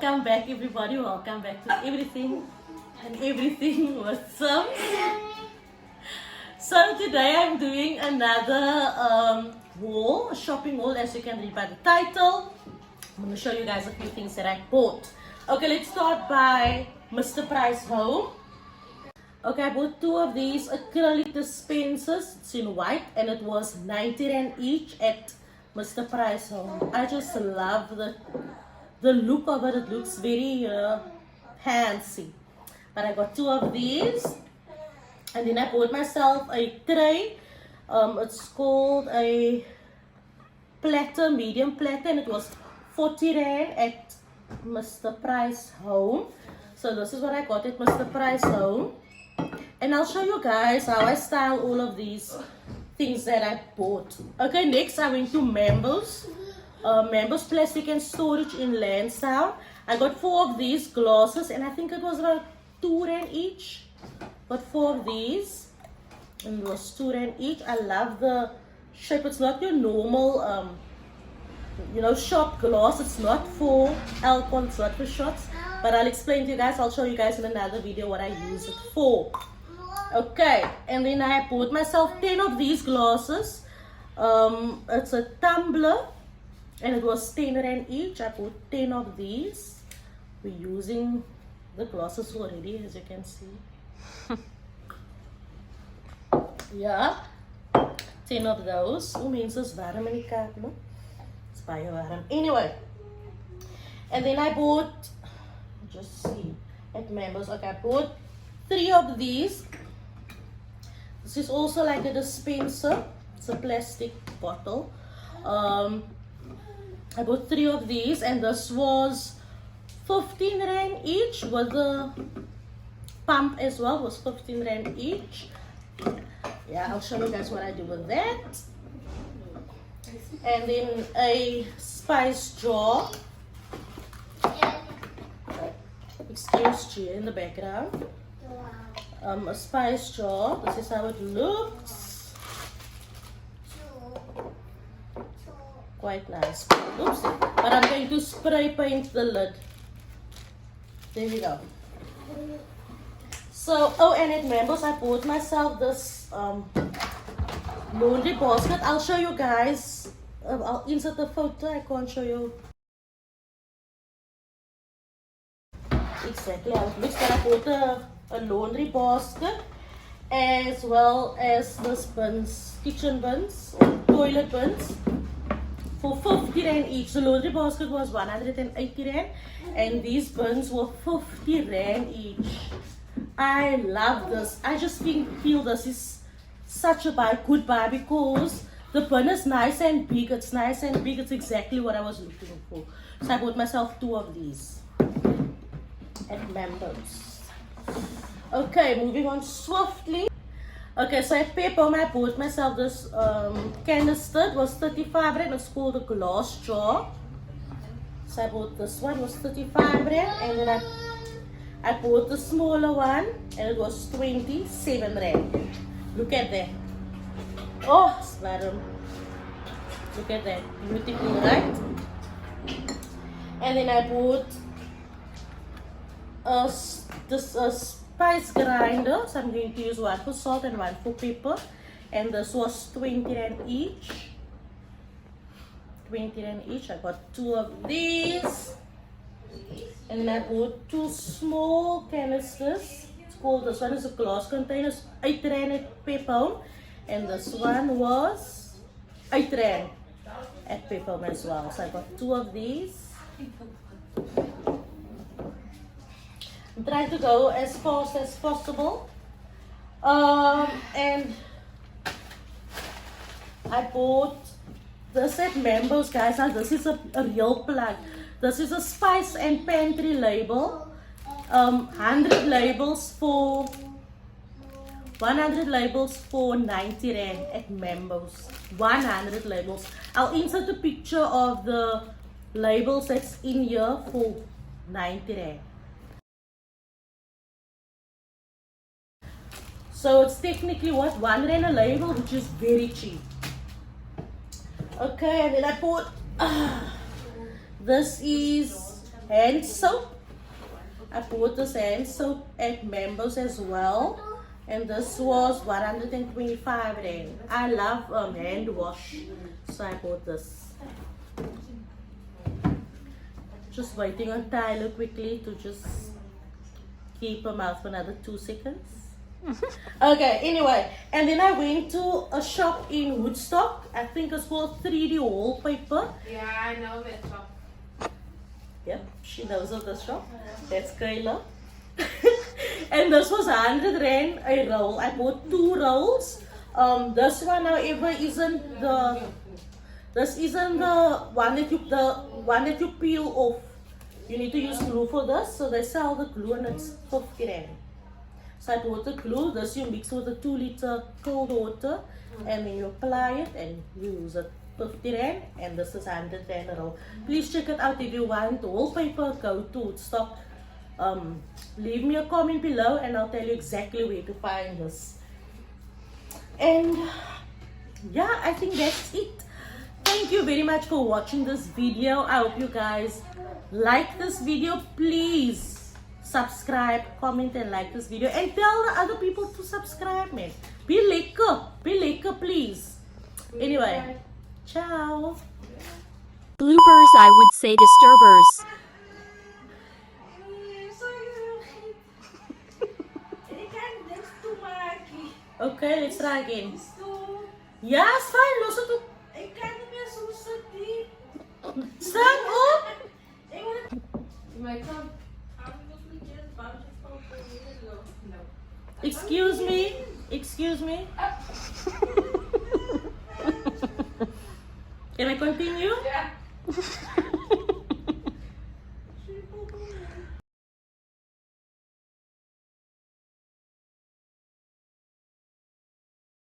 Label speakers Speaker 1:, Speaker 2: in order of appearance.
Speaker 1: Welcome back everybody, welcome back to everything and everything with some. So today I'm doing another haul, a shopping haul, as you can read by the title. I'm going to show you guys a few things that I bought. Okay, let's start by Mr. Price Home. Okay, I bought two of these acrylic dispensers. It's in white and it was 90 rand each at Mr. Price Home. I just love the look of it. It looks very fancy. But I got two of these. And then I bought myself a tray. It's called a platter, medium platter, and it was 40 rand at Mr. Price Home. So this is what I got at Mr. Price Home. And I'll show you guys how I style all of these things that I bought. Okay, next I went to Mambo's. Mambo's Plastic and Storage in Lansdowne. I got four of these glasses and I think it was about 2 rand each. Got four of these and it was 2 rand each. I love the shape. It's not your normal shot glass. It's not for alcohol, it's not for shots. But I'll explain to you guys. I'll show you guys in another video what I use it for. Okay, and then I bought myself 10 of these glasses. It's a tumbler and it was 10 rand each. I bought 10 of these. We're using the glasses already, as you can see. Yeah, 10 of those. Hoe mense is warm in die Kaap, no? It's baie warm. Anyway, and then I bought, just see, at Mambo's. Okay, I bought 3 of these. This is also like a dispenser. It's a plastic bottle. I bought 3 of these and this was 15 rand each with the pump as well. It was 15 rand each. Yeah, I'll show you guys what I do with that. And then a spice jar. Excuse you in the background. A spice jar. This is how it looks. Quite nice. Oops. But I'm going to spray paint the lid. There we go. So, oh, and at Mambo's I bought myself this laundry basket. I'll show you guys. I'll insert the photo. I can't show you exactly how it looks, but I bought a laundry basket as well as this bins, kitchen bins or toilet bins for 50 rand each. The laundry basket was 180 rand and these bins were 50 rand each. I love this. I just feel this is such a good buy because the bin is nice and big. It's nice and big. It's exactly what I was looking for. So I bought myself 2 of these at Mambo's. Okay, moving on swiftly. Okay, so at Pep Home I bought myself this canister. It was 35 rand. It's called a glass jar. So I bought this one. It was 35 rand, and then I bought the smaller one and it was 27 rand. Look at that. Oh, madam. Look at that. Beautiful, right? And then I bought this spice grinder. So I'm going to use one for salt and one for pepper. And this was 20 rand each. 20 rand each. I got 2 of these. And then I bought 2 small canisters. It's called, this one is a glass container. 8 rand at Pep Home. And this one was 8 rand at Pep Home as well. So I got 2 of these. I'm trying to go as fast as possible. And I bought this at Mambo's, guys. Now this is a real plug. This is a spice and pantry label. 100 labels for 90 rand at Mambo's. 100 labels. I'll insert a picture of the labels that's in here for 90 rand. So it's technically what, 1 rand a label, which is very cheap. Okay, and then I bought this is hand soap. I bought this hand soap at Mambo's as well. And this was 125 rand. I love hand wash, so I bought this. Just waiting on Tyler quickly to just keep him out for another 2 seconds. Okay, anyway, and then I went to a shop in Woodstock. I think it's called 3D Wallpaper.
Speaker 2: Yeah, I know that shop.
Speaker 1: Yep, she knows of the shop. That's Kayla. And this was 100 rand a roll. I bought 2 rolls. This one, however, isn't the one that you peel off. You need to use glue for this. So they sell the glue and it's 50 rand. So I bought the glue. This you mix with a 2 liter cold water, and then you apply it and use it. 50 rand, and this is 100 rand a roll. Please check it out if you want wallpaper. Go to Woodstock. Leave me a comment below and I'll tell you exactly where to find this. And yeah, I think that's it. Thank you very much for watching this video. I hope you guys like this video. Please subscribe, comment and like this video, and tell the other people to subscribe, man. Be lekker, please. Anyway, ciao.
Speaker 3: Bloopers, I would say disturbers.
Speaker 1: Okay, let's try again. Ja, is fijn. Los het op.
Speaker 2: Ik kan niet meer zo zitten.
Speaker 1: Stand op.
Speaker 2: My son.
Speaker 1: Excuse me. Excuse me. Can I continue?
Speaker 2: Yeah.